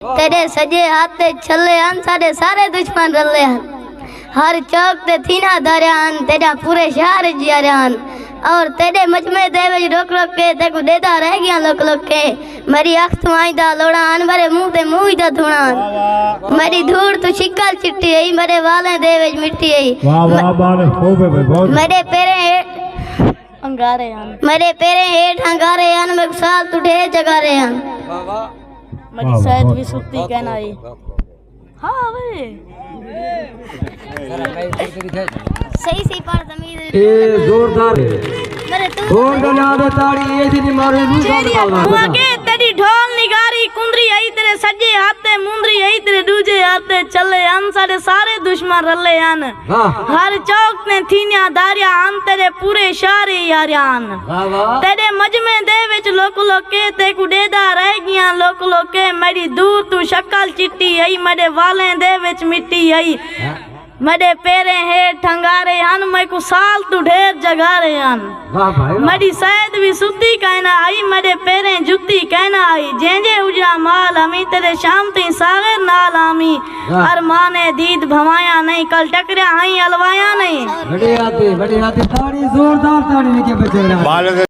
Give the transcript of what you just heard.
तेरे सजे हाथ ते छले हन साडे सारे दुश्मन रले हन। हर चौक ते थीना धारिया हन तेरा पूरे शहर जिया हन। और तेरे मजमे दे विच रोक रोक के तेको देदा रह गया लोक लोक के। मेरी अख तो आई दा लोड़ा हन मेरे मुंह ते मुंह दा धुणा हन। मेरी धूड़ तो शिकल चिट्टी है मेरे वाले दे विच मिट्टी है। मेरे पेरे अंगारे हन मेरे पेरे हेठ अंगारे हन मैं साल तू ढेर जगारे हन। मेरी शायद भी सुत्ती कहना है। हाँ वे सही सही पर तमीज ए जोरदार ढोल बजा दे ताड़ी ये दिन मारे रू हुआ के तेरी ढोल निगारी कुंदरी आई तेरे सज्जे हाथे मुंदरी आई तेरे दूजे हाथे चले अन सारे सारे दुश्मन रले अन। हर चौक ने थीनिया दारिया अन तेरे पूरे शारे यारियान। तेरे मजमे दे विच लोक लोके ते कुडेदा रह गया लोक लोके। मेरी दूर तू शक्ल चिट्टी आई मेरे वाले दे विच मिट्टी आई। मेरे पेरे हेठ ठंगारे हन मैं को साल तू ढेर जगारे हन। मेरी शायद भी सुती कहना आई मेरे पेरे जुत्ती कहना आई। जेंजे उजड़ा माल हमी तेरे शाम ती सागर नाल आमी। अरमाने दीद भवाया नहीं कल टकरिया हई अलवाया नहीं। बड़े आते ताड़ी जोरदार ताड़ी लेके बचे